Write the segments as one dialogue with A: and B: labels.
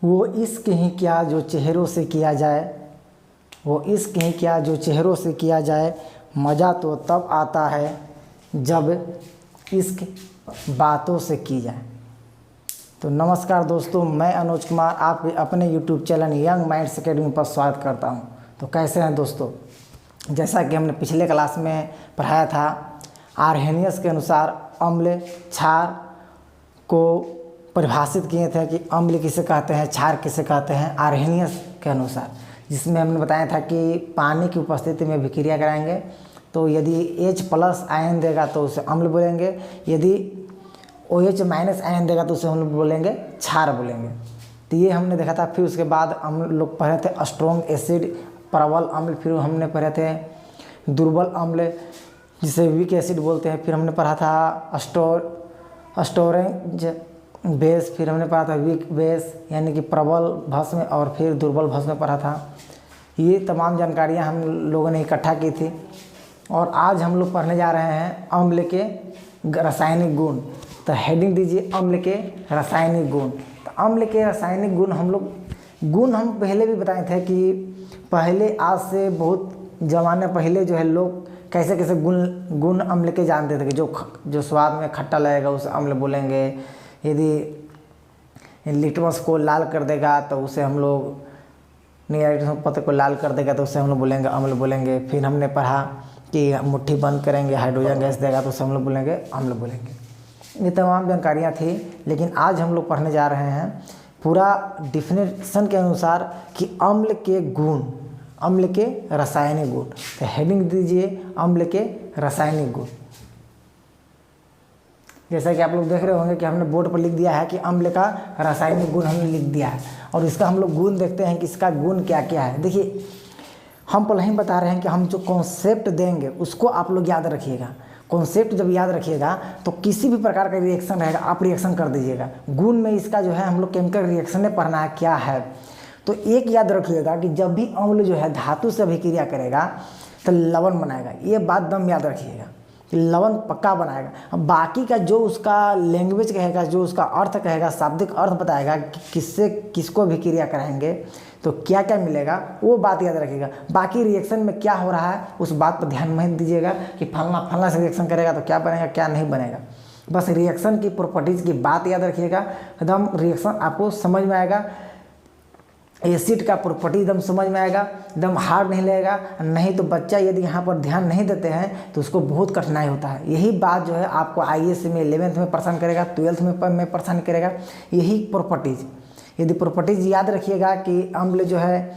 A: वो इश्क ही क्या जो चेहरों से किया जाए, वो इश्क ही क्या जो चेहरों से किया जाए, मज़ा तो तब आता है जब इश्क बातों से की जाए। तो नमस्कार दोस्तों, मैं अनुज कुमार आपके अपने YouTube channel young minds academy पर स्वागत करता हूं। तो कैसे हैं दोस्तों? जैसा कि हमने पिछले क्लास में पढ़ाया था, आर्हेनियस के अनुसार अम्ल क्षार को परिभाषित किए थे कि अम्ल किसे कहते हैं, क्षार किसे कहते हैं आर्हेनियस के अनुसार, जिसमें हमने बताया था कि पानी की उपस्थिति में विक्रिया कराएंगे तो यदि H+ आयन देगा तो उसे अम्ल बोलेंगे, यदि OH- आयन देगा तो उसे हम लोग बोलेंगे क्षार बोलेंगे। तो ये हमने देखा था। फिर उसके बाद हम लोग पढ़े थे स्ट्रॉन्ग एसिड, प्रबल अम्ल, फिर हमने पढ़े थे दुर्बल अम्ल जिसे वीक एसिड बोलते हैं, फिर हमने पढ़ा था स्टोरेज बेस, फिर हमने पढ़ा था वीक बेस यानी कि प्रबल भस्म, और फिर दुर्बल भस्म पढ़ा था। ये तमाम जानकारियाँ हम लोगों ने इकट्ठा की थी और आज हम लोग पढ़ने जा रहे हैं अम्ल के रासायनिक गुण। तो हेडिंग दीजिए अम्ल के रासायनिक गुण। तो अम्ल के रासायनिक गुण हम पहले भी बताए थे कि पहले आज से बहुत ज़माने पहले जो है लोग कैसे कैसे गुण अम्ल के जानते थे कि जो स्वाद में खट्टा लगेगा उसे अम्ल बोलेंगे, यदि लिटमस को लाल कर देगा तो उसे हम लोग पत्ते को लाल कर देगा तो उसे हम लोग बोलेंगे अम्ल बोलेंगे। फिर हमने पढ़ा कि मुट्ठी बंद करेंगे हाइड्रोजन गैस देगा तो उसे हम लोग बोलेंगे अम्ल बोलेंगे। ये तमाम जानकारियाँ थी, लेकिन आज हम लोग पढ़ने जा रहे हैं पूरा डिफिनेशन के अनुसार कि अम्ल के गुण, अम्ल के रासायनिक गुण। तो हेडिंग दीजिए अम्ल के रासायनिक गुण। जैसा कि आप लोग देख रहे होंगे कि हमने बोर्ड पर लिख दिया है कि अम्ल का रासायनिक गुण हमने लिख दिया है, और इसका हम लोग गुण देखते हैं कि इसका गुण क्या क्या है। देखिए, हम पहले ही बता रहे हैं कि हम जो कॉन्सेप्ट देंगे उसको आप लोग याद रखिएगा। कॉन्सेप्ट जब याद रखिएगा तो किसी भी प्रकार का रिएक्शन रहेगा आप रिएक्शन कर दीजिएगा। गुण में इसका जो है हम लोग केमिकल रिएक्शन में पढ़ना है क्या है। तो एक याद रखिएगा कि जब भी अम्ल जो है धातु से अभिक्रिया करेगा तो लवण बनाएगा। ये बात दम याद रखिएगा कि लवण पक्का बनाएगा। अब बाकी का जो उसका लैंग्वेज कहेगा, जो उसका अर्थ कहेगा, शाब्दिक अर्थ बताएगा कि किससे किसको अभिक्रिया कराएंगे तो क्या क्या मिलेगा, वो बात याद रखिएगा। बाकी रिएक्शन में क्या हो रहा है उस बात पर ध्यान मत दीजिएगा कि फलना से रिएक्शन करेगा तो क्या बनेगा क्या नहीं बनेगा। बस रिएक्शन की प्रॉपर्टीज़ की बात याद रखिएगा, एकदम रिएक्शन आपको समझ में आएगा। एसिड का प्रॉपर्टी एकदम समझ में आएगा, एकदम हार्ड नहीं लगेगा। नहीं तो बच्चा यदि यहाँ पर ध्यान नहीं देते हैं तो उसको बहुत कठिनाई होता है। यही बात जो है आपको IAS में 11th में परेशान करेगा, 12th में परेशान करेगा। यही प्रॉपर्टीज़, यदि प्रॉपर्टीज़ याद रखिएगा कि अम्ल जो है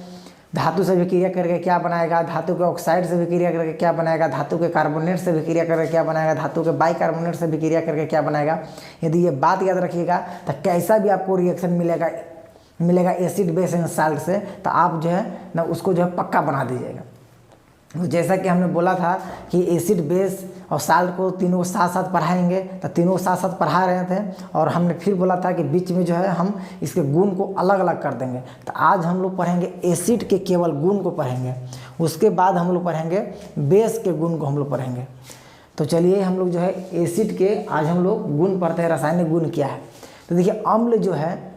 A: धातु से विक्रिया करके क्या बनाएगा, धातु के ऑक्साइड से विक्रिया करके क्या बनाएगा, धातु के कार्बोनेट से विक्रिया करके क्या बनाएगा, धातु के बाइकार्बोनेट से विक्रिया करके क्या बनाएगा। यदि ये बात याद रखिएगा तो कैसा भी आपको रिएक्शन मिलेगा एसिड बेस एंड साल्ट से, तो आप जो है ना उसको जो है पक्का बना दीजिएगा। तो जैसा कि हमने बोला था कि एसिड बेस और साल्ट को तीनों साथ साथ पढ़ाएंगे, तो तीनों साथ साथ पढ़ा रहे थे। और हमने फिर बोला था कि बीच में जो है हम इसके गुण को अलग अलग कर देंगे। तो आज हम लोग पढ़ेंगे एसिड के केवल गुण को पढ़ेंगे, उसके बाद हम लोग पढ़ेंगे बेस के गुण को हम लोग पढ़ेंगे। तो चलिए हम लोग जो है एसिड के आज हम लोग गुण पढ़ते हैं, रासायनिक गुण क्या है। तो देखिए, अम्ल जो है,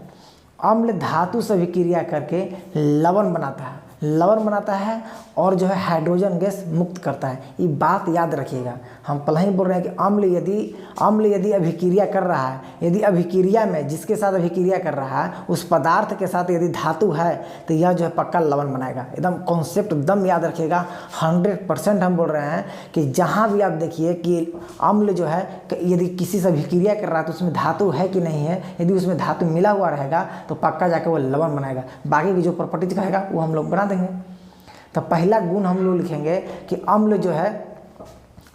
A: अम्ल धातु से विक्रिया करके लवण बनाता है और जो है हाइड्रोजन गैस मुक्त करता है। ये बात याद रखिएगा। हम पहले ही बोल रहे हैं कि अम्ल यदि अभिक्रिया कर रहा है, यदि अभिक्रिया में जिसके साथ अभिक्रिया कर रहा है उस पदार्थ के साथ यदि धातु है तो यह जो है पक्का लवण बनाएगा। एकदम कॉन्सेप्ट एकदम याद रखिएगा। 100% हम बोल रहे हैं कि जहाँ भी आप देखिए कि अम्ल जो है यदि किसी से अभिक्रिया कर रहा है तो उसमें धातु है कि नहीं है। यदि उसमें धातु मिला हुआ रहेगा तो पक्का जाकर वो लवण बनाएगा। बाकी की जो प्रॉपर्टीज कहेगा वो हम लोग बना देंगे। तो पहला गुण हम लोग लिखेंगे कि अम्ल जो है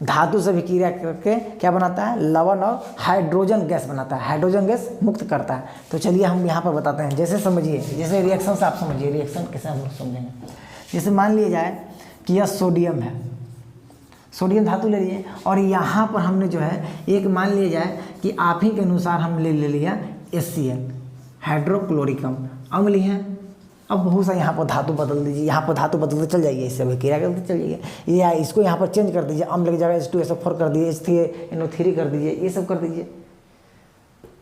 A: धातु से विक्रिया करके क्या बनाता है, लवण और हाइड्रोजन गैस बनाता है, हाइड्रोजन गैस मुक्त करता है। तो चलिए हम यहाँ पर बताते हैं। जैसे समझिए, जैसे रिएक्शन से आप समझिए रिएक्शन कैसे हम लोग समझेंगे। जैसे मान लिया जाए कि यह सोडियम है, सोडियम धातु ले लिए और यहाँ पर हमने जो है एक मान लिया जाए कि आप ही के अनुसार हम ले लिया HCl, हाइड्रोक्लोरिकम अम्ल हैं। अब बहुत सा यहाँ पर धातु बदल दीजिए, यहाँ पर धातु बदलते चल जाइए, इससे अभिक्रिया करते चल जाइए, या इसको यहाँ पर चेंज कर दीजिए, अम्ल की जगह H2SO4 कर दीजिए, H3NO3 कर दीजिए, ये सब कर दीजिए,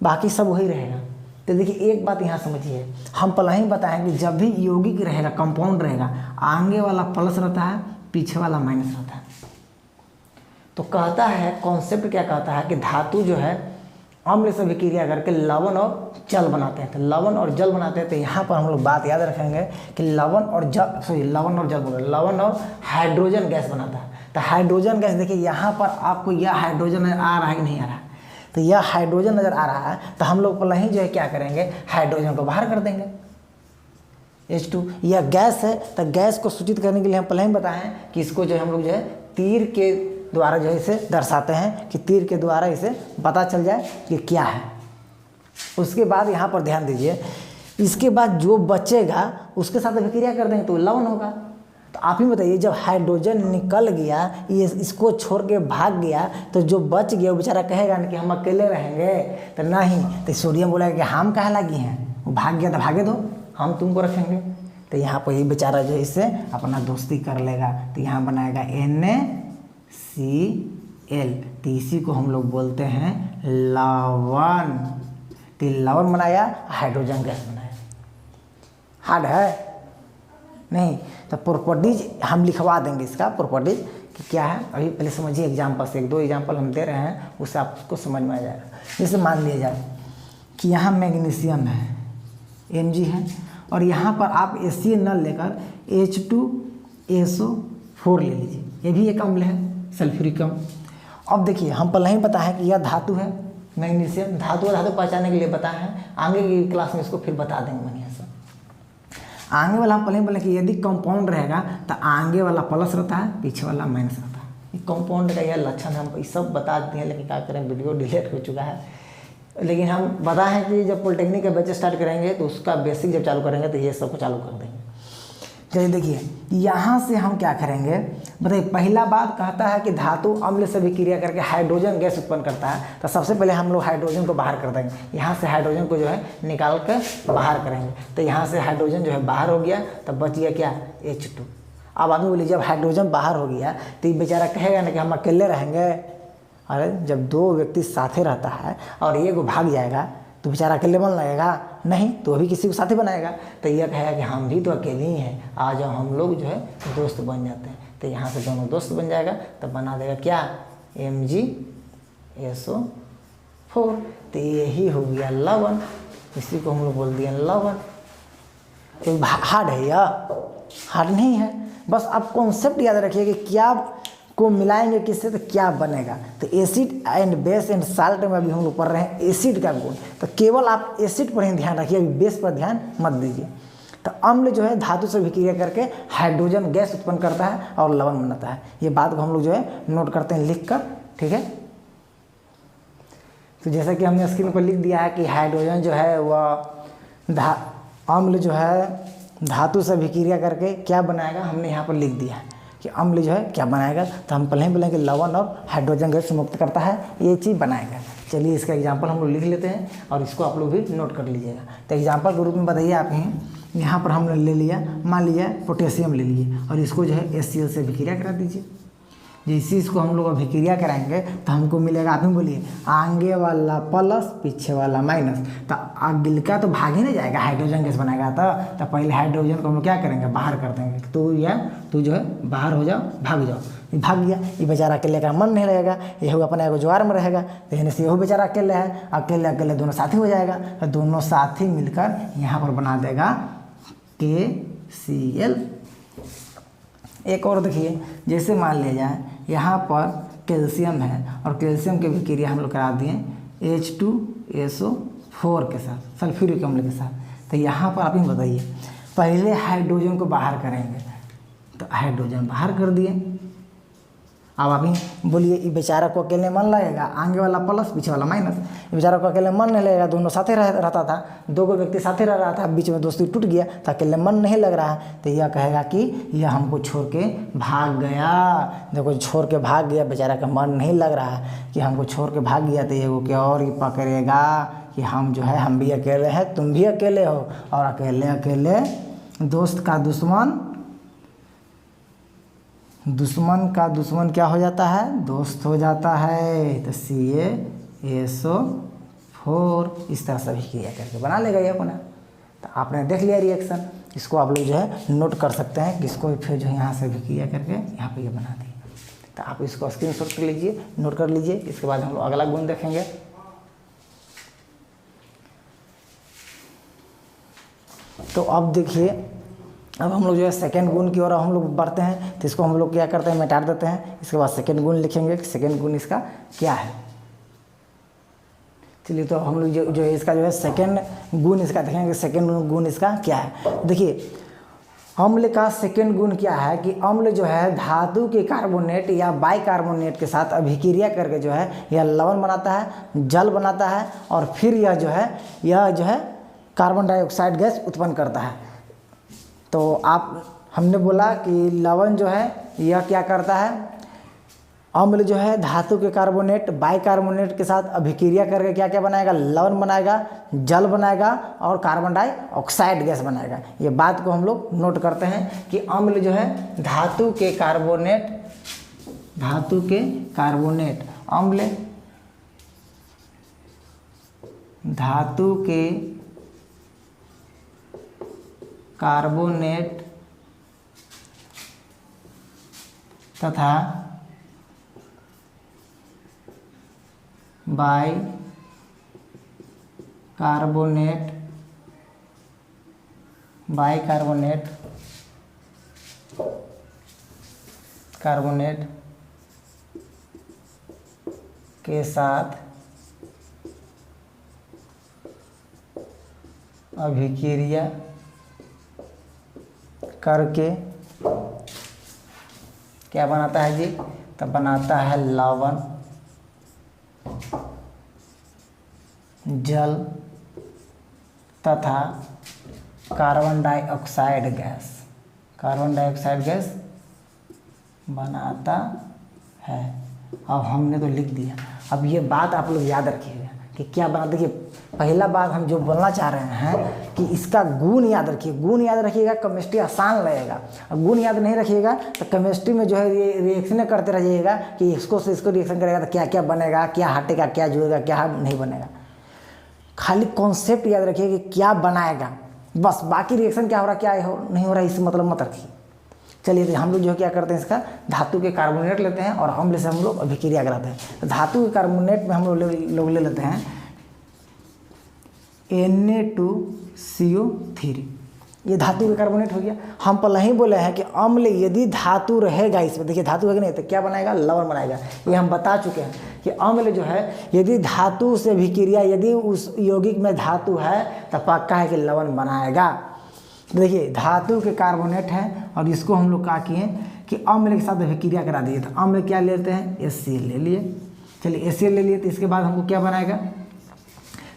A: बाकी सब वही रहेगा। तो देखिए एक बात यहाँ समझिए, हम पहले ही बताएं कि जब भी यौगिक रहेगा, कंपाउंड रहेगा, आगे वाला प्लस रहता है, पीछे वाला माइनस रहता है। तो कहता है, कॉन्सेप्ट क्या कहता है कि धातु जो है अम्ल से अभिक्रिया करके लवण और जल बनाते हैं। तो लवण और जल बनाते हैं, तो यहाँ पर हम लोग बात याद रखेंगे कि लवण और हाइड्रोजन गैस बनाता है। तो हाइड्रोजन गैस देखिए यहाँ पर आपको यह हाइड्रोजन आ रहा है कि नहीं आ रहा है, तो यह हाइड्रोजन नज़र आ रहा है। तो हम लोग पहले ही जो है क्या करेंगे, हाइड्रोजन को बाहर कर देंगे, H2। यह गैस है, तो गैस को सूचित करने के लिए हम पहले ही बताएं कि इसको जो है हम लोग जो है तीर के द्वारा जो है इसे दर्शाते हैं, कि तीर के द्वारा इसे पता चल जाए कि क्या है। उसके बाद यहाँ पर ध्यान दीजिए, इसके बाद जो बचेगा उसके साथ अभिक्रिया कर देंगे तो लवण होगा। तो आप ही बताइए, जब हाइड्रोजन निकल गया, ये इसको छोड़ के भाग गया, तो जो बच गया वो बेचारा कहेगा ना कि हम अकेले रहेंगे, तो नहीं। तो सोडियम बोलेगा कि हम कहाँ लगी हैं, वो भाग गया तो भागे दो, हम तुमको रखेंगे। तो यहाँ पर ये बेचारा जो है इससे अपना दोस्ती कर लेगा, तो यहाँ बनाएगा NaCl। तो इसी को हम लोग बोलते हैं लवण। तो लवण बनाया, हाइड्रोजन गैस बनाया। हार्ड है नहीं? तो प्रॉपर्टीज हम लिखवा देंगे, इसका प्रॉपर्टीज कि क्या है। अभी पहले समझिए एग्जाम्पल से, 1-2 एग्जाम्पल हम दे रहे हैं, उससे आपको समझ में आ जाएगा। जैसे मान लिया जाए कि यहाँ मैग्नीशियम है, Mg है, और यहाँ पर आप ACl न लेकर H2SO4 ले लीजिए। ये भी एक अम्ल है, सल्फ्यूरिक अम्ल। अब देखिए, हम पहले ही बताया है कि यह धातु है, मैग्नीशियम। धातु पहचानने के लिए बताए हैं, आगे की क्लास में इसको फिर बता देंगे बढ़िया से। आगे वाला हम पहले बोले कि यदि कंपाउंड रहेगा तो आगे वाला प्लस रहता है, पीछे वाला माइनस रहता है। ये कंपाउंड का यह लक्षण हम ये सब बता देते हैं, लेकिन क्या करें, वीडियो डिलीट हो चुका है। लेकिन हम बताए हैं कि जब पॉलिटेक्निक का बैच स्टार्ट करेंगे तो उसका बेसिक जब चालू करेंगे तो ये सबको चालू कर देंगे। चलिए देखिए, यहाँ से हम क्या करेंगे बताइए। पहला बात कहता है कि धातु अम्ल से अभिक्रिया करके हाइड्रोजन गैस उत्पन्न करता है। तो सबसे पहले हम लोग हाइड्रोजन को बाहर कर देंगे, यहाँ से हाइड्रोजन को जो है निकाल कर बाहर करेंगे। तो यहाँ से हाइड्रोजन जो है बाहर हो गया, तब बच गया क्या, H2। अब आदमी बोलिए, जब हाइड्रोजन बाहर हो गया तो ये बेचारा कहेगा ना कि हम अकेले रहेंगे। अरे जब 2 व्यक्ति साथे रहता है और एक भाग जाएगा तो बेचारा अकेले बन लगेगा नहीं, तो अभी किसी को साथी बनाएगा। तो यह कहेगा कि हम भी तो अकेले ही हैं, आ जाओ हम लोग जो है दोस्त बन जाते हैं। तो यहाँ से दोनों दोस्त बन जाएगा, तो बना देगा क्या, MgSO4। तो यही हो गया लवण, इसी को हम लोग बोल दिए लवण। तो हार्ड है या हार्ड नहीं है, बस आप कॉन्सेप्ट याद रखिए कि क्या को मिलाएंगे किससे तो क्या बनेगा। तो acid and base and salt में अभी हम लोग पढ़ रहे हैं एसिड का गुण। तो केवल आप एसिड पर ही ध्यान रखिए, अभी बेस पर ध्यान मत दीजिए। तो अम्ल जो है धातु से अभिक्रिया करके हाइड्रोजन गैस उत्पन्न करता है और लवण बनाता है। ये बात को हम लोग जो है नोट करते हैं लिख कर, ठीक है। तो जैसा कि हमने स्क्रीन पर लिख दिया है कि हाइड्रोजन जो है वह अम्ल जो है धातु से अभिक्रिया करके क्या बनाएगा, हमने यहाँ पर लिख दिया है कि अम्ल जो है क्या बनाएगा। तो हम पहले ही बोलेंगे लवण और हाइड्रोजन गैस मुक्त करता है, ये चीज़ बनाएगा। चलिए इसका एग्जांपल हम लोग लिख लेते हैं और इसको आप लोग भी नोट कर लीजिएगा। तो एग्जांपल के रूप में बताइए आप ही, यहाँ पर हमने ले लिया, मान लिया पोटेशियम ले लिए और इसको जो है HCl से अभिक्रिया करा दीजिए। जैसे इसको हम लोग अभिक्रिया कराएंगे तो हमको मिलेगा, आप ही बोलिए, आगे वाला प्लस पीछे वाला माइनस। तो अगिल का तो भाग ही नहीं जाएगा, हाइड्रोजन गैस बनाएगा। तो पहले हाइड्रोजन को हम लोग क्या करेंगे, बाहर कर देंगे। तू जो है बाहर हो जाओ, भाग जाओ। ये भाग गया, ये बेचारा अकेले का मन नहीं रहेगा, ये अपना एगो ज्वार में रहेगा। तो यानी से यही बेचारा अकेले है, अकेले अकेले दोनों साथी हो जाएगा। तो दोनों साथी मिलकर यहाँ पर बना देगा KCl। एक और देखिए, जैसे मान लिया जाए यहाँ पर कैल्शियम है और कैल्शियम की अभिक्रिया हम लोग करा दिए H2SO4 के साथ, सल्फ्यूरिक अम्ल के साथ। तो यहाँ पर आप ही बताइए, पहले हाइड्रोजन को बाहर करेंगे, तो हाइड्रोजन बाहर कर दिए। अब आप ही बोलिए, ये बेचारा को अकेले मन लगेगा, आगे वाला प्लस पीछे वाला माइनस। बेचारा को अकेले मन नहीं लगेगा, दोनों साथे रहता था, 2 व्यक्ति साथे रह रहा था, बीच में दोस्ती टूट गया तो अकेले मन नहीं लग रहा है। तो यह कहेगा कि यह हमको छोड़ के भाग गया। देखो छोड़ के भाग गया, बेचारा का मन नहीं लग रहा है कि हमको छोड़ के भाग गया। तो ये वो क्या और ही पकड़ेगा कि हम जो है, हम भी अकेले हैं, तुम भी अकेले हो, और अकेले अकेले दोस्त का दुश्मन, दुश्मन का दुश्मन क्या हो जाता है, दोस्त हो जाता है। तो CaSO4 4 इस तरह से अभिक्रिया करके बना लेगा ये अपना। तो आपने देख लिया रिएक्शन, इसको आप लोग जो है नोट कर सकते हैं कि इसको फिर जो है यहाँ से अभिक्रिया करके यहाँ पे ये बना दिए। तो आप इसको स्क्रीनशॉट कर लीजिए, नोट कर लीजिए। इसके बाद हम लोग अगला गुण देखेंगे। तो अब देखिए, अब हम लोग जो है सेकेंड गुण की ओर हम लोग बढ़ते हैं। तो इसको हम लोग क्या करते हैं, मिटा देते हैं। इसके बाद सेकेंड गुण लिखेंगे कि सेकेंड गुण इसका क्या है। चलिए, तो हम लोग जो है इसका जो है सेकेंड गुण इसका देखेंगे, सेकेंड गुण इसका क्या है। देखिए, अम्ल का सेकेंड गुण क्या है कि अम्ल जो है धातु के कार्बोनेट या बाइकार्बोनेट के साथ अभिक्रिया करके जो है यह लवण बनाता है, जल बनाता है, और फिर यह जो है कार्बन डाइऑक्साइड गैस उत्पन्न करता है। तो हमने बोला कि लवण जो है यह क्या करता है, अम्ल जो है धातु के कार्बोनेट बाइकार्बोनेट के साथ अभिक्रिया करके क्या क्या बनाएगा, लवण बनाएगा, जल बनाएगा और कार्बन डाइऑक्साइड गैस बनाएगा। ये बात को हम लोग नोट करते हैं कि अम्ल जो है धातु के कार्बोनेट अम्ल धातु के कार्बोनेट तथा कार्बोनेट के साथ अभिक्रिया करके क्या बनाता है जी, तो बनाता है लवण, जल तथा कार्बन डाइऑक्साइड गैस बनाता है। अब हमने तो लिख दिया। अब ये बात आप लोग याद रखिएगा कि क्या बना। देखिए, पहला बात हम जो बोलना चाह रहे हैं कि इसका गुण याद रखिए। गुण याद रखिएगा, केमिस्ट्री आसान लगेगा। अब गुण याद नहीं रखिएगा तो केमिस्ट्री में जो है ये रिएक्शन करते रहिएगा कि इसको से इसको रिएक्शन करेगा तो क्या क्या बनेगा, क्या हटेगा, क्या जुड़ेगा, क्या नहीं बनेगा। खाली कॉन्सेप्ट याद रखिए कि क्या बनाएगा, बस। बाकी रिएक्शन क्या हो रहा क्या नहीं हो रहा इस मतलब मत रखिए। चलिए, तो हम लोग जो क्या करते हैं, इसका धातु के कार्बोनेट लेते हैं और अम्ल से हम लोग अभिक्रिया कराते हैं। तो धातु के कार्बोनेट में हम लोग ले लेते हैं Na2CO3। ये धातु के कार्बोनेट हो गया। हम पहले ही बोले हैं कि अम्ल यदि धातु रहेगा इसमें, देखिए धातु है कि नहीं, तो क्या बनाएगा, लवण बनाएगा। ये हम बता चुके हैं कि अम्ल जो है यदि धातु से अभिक्रिया, यदि उस यौगिक में धातु है तो पक्का है कि लवण बनाएगा। देखिए, धातु के कार्बोनेट है और इसको हम लोग क्या किए कि अम्ल के साथ अभिक्रिया करा दिए। तो अम्ल क्या लेते हैं, HCl ले लिए। चलिए, HCl ले लिए तो इसके बाद हमको क्या बनाएगा,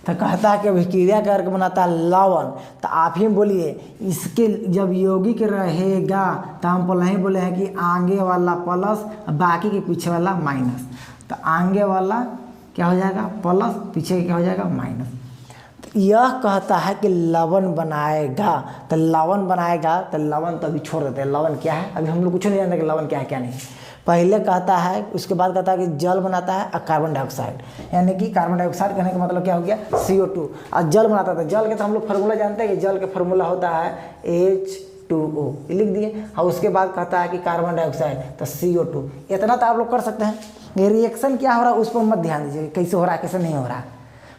A: तो कहता है कि अभिक्रिया करके बनाता है लवण। तो आप ही बोलिए, इसके जब यौगिक रहेगा तो हम पहले ही बोले हैं कि आगे वाला प्लस, बाकी के पीछे वाला माइनस। तो आगे वाला क्या हो जाएगा, प्लस, पीछे क्या हो जाएगा, माइनस। यह कहता है कि लवण बनाएगा। तो लवण बनाएगा, तो लवण तो अभी छोड़ देते हैं। लवण क्या है, अभी हम लोग कुछ नहीं जानते कि लवण क्या है क्या नहीं। पहले कहता है, उसके बाद कहता है कि जल बनाता है और कार्बन डाइऑक्साइड, यानी कि कार्बन डाइऑक्साइड कहने का मतलब क्या हो गया, CO2। और जल बनाता था, जल के तो हम लोग फार्मूला जानते हैं कि जल का फार्मूला होता है H2O, लिख दिए। और उसके बाद कहता है कि कार्बन डाइऑक्साइड, तो CO2। इतना तो आप लोग कर सकते हैं। ये रिएक्शन क्या हो रहा है उस पर मत ध्यान दीजिए, कैसे हो रहा है कैसे नहीं हो रहा है।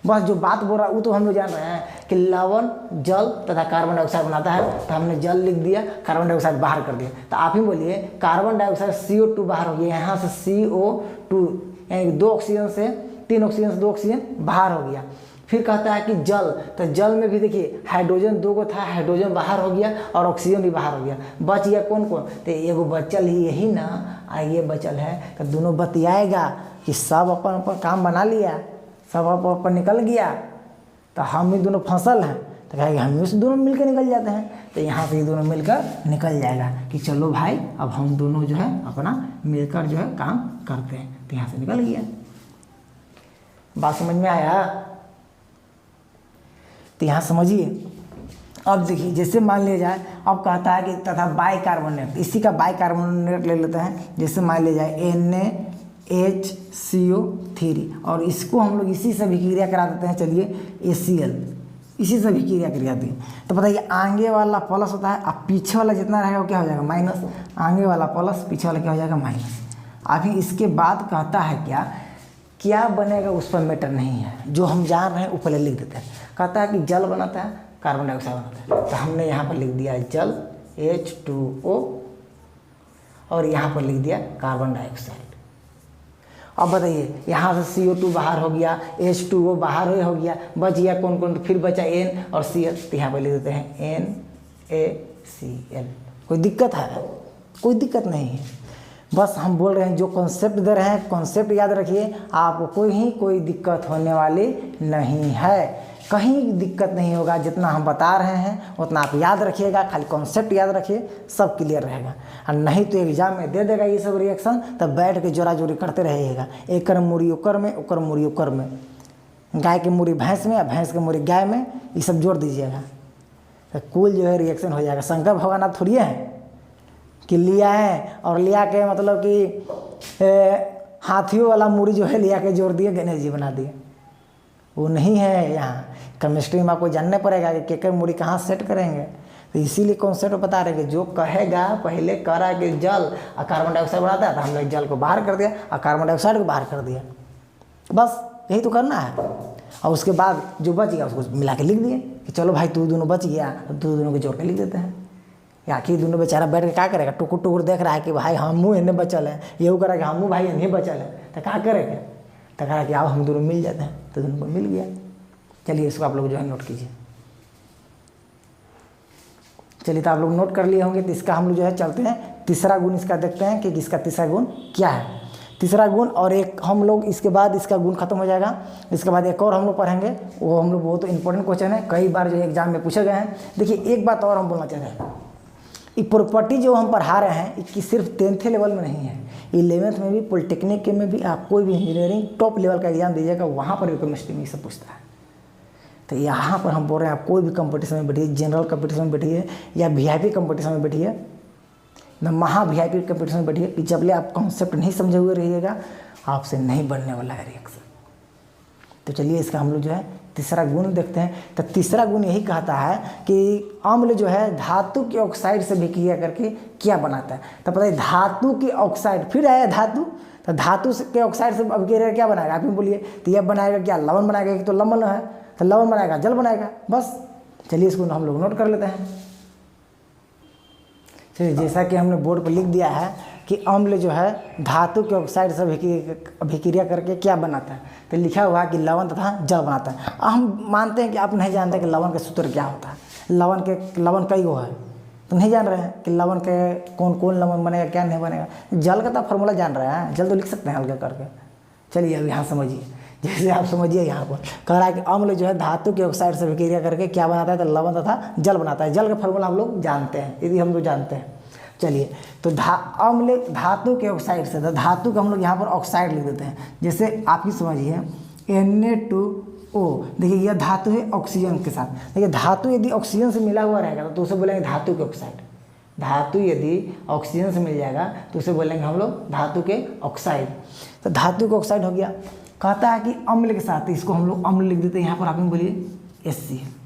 A: बस जो बात बोल रहा है वो तो हम लोग जान रहे हैं कि लवण जल तथा कार्बन डाइऑक्साइड बनाता है। तो हमने जल लिख दिया, कार्बन डाइऑक्साइड बाहर कर दिया। तो आप ही बोलिए, कार्बन डाइऑक्साइड CO2 बाहर हो गया, यहाँ से CO2 यानी 2 ऑक्सीजन से 3 ऑक्सीजन से 2 ऑक्सीजन बाहर हो गया। फिर कहता है कि जल, तो जल में भी देखिए हाइड्रोजन 2 को था, हाइड्रोजन बाहर हो गया और ऑक्सीजन भी बाहर हो गया। बच गया कौन कौन, तो एगो बचल ही यही ना, ये बचल है। तो दोनों बतियाएगा कि सब अपन अपन काम बना लिया, सब अपन निकल गया, तो हम ही दोनों फसल हैं। तो कहेंगे हम ही से दोनों मिलकर निकल जाते हैं। तो यहाँ से ये दोनों मिलकर निकल जाएगा कि चलो भाई अब हम दोनों जो है अपना मिलकर जो है काम करते हैं। तो यहाँ से निकल गया। बात समझ में आया? तो यहाँ समझिए। अब देखिए, जैसे मान लिया जाए, अब कहता है कि तथा बाइकार्बोनेट, इसी का बाइकार्बोनेट ले लेते हैं। जैसे मान लिया जाए HCO3 और इसको हम लोग इसी से अभिक्रिया करा देते हैं। चलिए ACl इसी से अभिक्रिया कराती है। तो बताइए आगे वाला प्लस होता है, अब पीछे वाला जितना रहेगा वो क्या हो जाएगा माइनस, आगे वाला प्लस पीछे वाला क्या हो जाएगा माइनस। अभी इसके बाद कहता है क्या बनेगा उस पर मैटर नहीं है, जो हम जान रहे हैं वो पहले लिख देते हैं। कहता है कि जल बनाता है, कार्बन डाइऑक्साइड बनाता है, तो हमने यहाँ पर लिख दिया जल H2O और यहाँ पर लिख दिया कार्बन डाइऑक्साइड। अब बताइए यहाँ से CO2 बाहर हो गया, H2O बाहर हो गया, बच गया कौन कौन, तो फिर बचा N और Cl, तो यहाँ पर लिख देते हैं NaCl। कोई दिक्कत है? कोई दिक्कत नहीं है, बस हम बोल रहे हैं जो कॉन्सेप्ट दे रहे हैं कॉन्सेप्ट याद रखिए, आपको कोई दिक्कत होने वाली नहीं है, कहीं दिक्कत नहीं होगा। जितना हम बता रहे हैं उतना आप याद रखिएगा, खाली कॉन्सेप्ट याद रखिए, सब क्लियर रहेगा। और नहीं तो एग्जाम में दे देगा ये सब रिएक्शन, तब बैठ के जोरा जोरी करते रहिएगा, एकर मूरी ओकर में, ओकर मूरी ओकर में, गाय की मूरी भैंस में, भैंस की मूरी गाय में, ये सब जोड़ दीजिएगा, तो कुल जो है रिएक्शन हो जाएगा। शंकर भगवान आप थोड़ी हैं कि लिया है और लिया के मतलब कि हाथियों वाला मूरी जो है लिया के जोड़ दिए गणेश जी बना दिए, वो नहीं है। यहाँ केमिस्ट्री में आपको जानना पड़ेगा कि केकर मूरी कहाँ सेट करेंगे, तो इसीलिए कॉन्सेप्ट बता रहे कि जो कहेगा पहले करा कि जल और कार्बन डाइऑक्साइड बनाता है, तो हम लोग जल को बाहर कर दिया और कार्बन डाइऑक्साइड को बाहर कर दिया, बस यही तो करना है। और उसके बाद जो बच गया उसको मिला के लिख दिए कि चलो भाई तू दोनों बच गया, तो दोनों को जोड़ के लिख देते हैं। आखिर दोनों बेचारा बैठ के क्या करेगा, टुकुर टुकुर देख रहा है कि भाई हमू इन्हें बचल है, ये करा कि हमू भाई इन्हें बचल है, तो क्या करेंगे, तो कहा कि आओ हम दोनों मिल जाते हैं, तो दोनों को मिल गया। चलिए इसको आप लोग जो है नोट कीजिए। चलिए तो आप लोग नोट कर लिए होंगे, तो इसका हम लोग जो है चलते हैं तीसरा गुण इसका देखते हैं कि इसका तीसरा गुण क्या है। तीसरा गुण और एक हम लोग इसके बाद इसका गुण खत्म हो जाएगा, इसके बाद एक और हम लोग पढ़ेंगे, वो हम लोग बहुत इंपॉर्टेंट क्वेश्चन है, कई बार जो एग्जाम में पूछे गए हैं। देखिए एक बात और हम बोलना चाहते हैं, ये प्रॉपर्टी जो हम पढ़ा रहे हैं कि सिर्फ 10th लेवल में नहीं है, 11th में भी, पॉलिटेक्निक में भी, आप कोई भी इंजीनियरिंग टॉप लेवल का एग्जाम दीजिएगा वहाँ पर भी केमिस्ट्री में सब पूछता है। तो यहाँ पर हम बोल रहे हैं आप कोई भी कंपटीशन में बैठिए, जनरल कंपटीशन में बैठिए या VIP कंपटीशन में बैठिए, ना महा VIP कंपटीशन में बैठिए, कि जब ले आप कॉन्सेप्ट नहीं समझे हुए रहिएगा आपसे नहीं बनने वाला है रिएक्शन। तो चलिए इसका हम लोग जो है तीसरा गुण देखते हैं। तो तीसरा गुण यही कहता है कि अम्ल जो है धातु के ऑक्साइड से अभिक्रिया करके क्या बनाता है। तो पता है धातु की ऑक्साइड, फिर आया धातु, तो धातु के ऑक्साइड से अभिक्रिया क्या बनाएगा, आप ही बोलिए। तो यह बनाएगा क्या, लवण बनाएगा, कि तो लवण है तो लवण बनाएगा, जल बनाएगा, बस। चलिए इसको हम लोग नोट कर लेते हैं। चलिए जैसा कि हमने बोर्ड पर लिख दिया है कि अम्ल जो है धातु के ऑक्साइड से अभिक्रिया करके क्या बनाता है, तो लिखा हुआ है कि लवण तथा जल बनाता है। हम मानते हैं कि आप नहीं जानते कि लवण का सूत्र क्या होता है, लवण कई गो है, तो नहीं जान रहे हैं कि लवण के कौन कौन लवण बनेगा क्या नहीं बनेगा। जल का तो फॉर्मूला जान रहे हैं, जल तो लिख सकते हैं हल्का करके। चलिए अब यहाँ समझिए, जैसे आप समझिए यहाँ पर कह रहा है कि अम्ल जो है धातु के ऑक्साइड से अभिक्रिया करके क्या बनाता है, तो लवण तथा जल बनाता है। जल का फॉर्मूला हम लोग जानते हैं, यदि हम लोग जानते हैं। चलिए तो अम्ल धातु के ऑक्साइड से, तो धातु का हम लोग यहाँ पर ऑक्साइड लिख देते हैं। जैसे आप ही समझिए Na2O, देखिए यह धातु है ऑक्सीजन के साथ। देखिए धातु यदि ऑक्सीजन से मिला हुआ रहेगा तो उसे बोलेंगे धातु के ऑक्साइड। धातु यदि ऑक्सीजन से मिल जाएगा तो उसे बोलेंगे हम लोग धातु के ऑक्साइड। तो धातु के ऑक्साइड हो गया। कहता है कि अम्ल के साथ, इसको हम लोग अम्ल लिख देते हैं, यहाँ पर आप बोलिए HCl।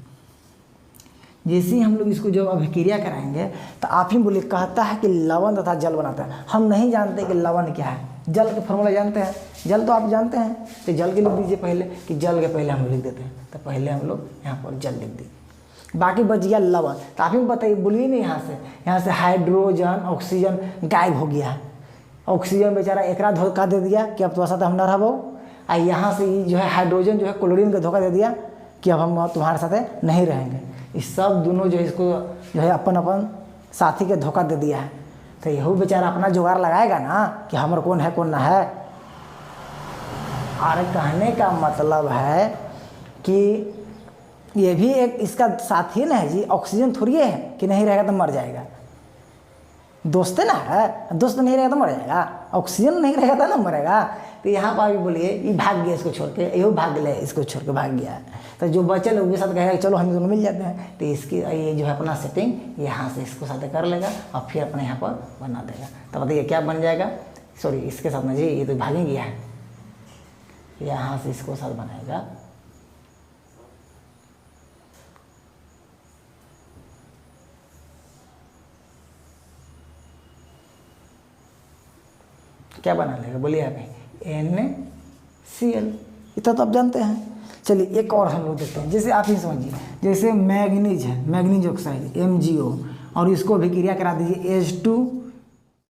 A: जैसे ही हम लोग इसको जब अभिक्रिया कराएंगे तो आप ही बोलिए, कहता है कि लवण तथा जल बनाता है। हम नहीं जानते कि लवण क्या है, जल का फॉर्मूला जानते हैं, जल तो आप जानते हैं, तो जल के लिख दीजिए पहले, कि जल के पहले हम लिख देते हैं, तो पहले हम लोग यहाँ पर जल लिख दिए। बाकी बच गया लवण। तो आप ही बताइए, बोलिए नहीं, यहाँ से हाइड्रोजन ऑक्सीजन गायब हो गया है। ऑक्सीजन बेचारा एकरा धोखा दे दिया कि अब तो साथ हम न रहो, और यहाँ से ये जो है हाइड्रोजन जो है क्लोरीन का धोखा दे दिया कि अब हम तुम्हारे साथ नहीं रहेंगे। इस सब दोनों जो है इसको जो है अपन साथी के धोखा दे दिया है। तो यही बेचारा अपना जुगाड़ लगाएगा ना कि हमारे कौन है कौन ना है। और कहने का मतलब है कि ये भी एक इसका साथी ना है जी, ऑक्सीजन थोड़ी है कि नहीं रहेगा तो मर जाएगा। दोस्त ना है, दोस्त नहीं रहेगा तो मर जाएगा, ऑक्सीजन नहीं रहेगा तो ना मरेगा। तो यहाँ पर भी बोलिए ये भाग गया इसको छोड़ के, ये भाग ले इसको छोड़ के भाग गया। तो जो बचे लोग के साथ कहेगा चलो हम दोनों मिल जाते हैं, तो इसकी ये जो है अपना सेटिंग यहाँ से इसको साथ कर लेगा और फिर अपने यहाँ पर बना देगा। तो बताइए क्या बन जाएगा, सॉरी इसके साथ ना जी, ये तो भागे गया है, यहाँ से इसको साथ बनाएगा, क्या बना लेगा बोलिए आप, NaCl, इतना तो आप जानते हैं। चलिए एक और हम लोग देखते हैं, जैसे आप ही समझिए, जैसे मैग्नीज है, मैग्नीज ऑक्साइड MgO, और इसको भी क्रिया करा दीजिए H2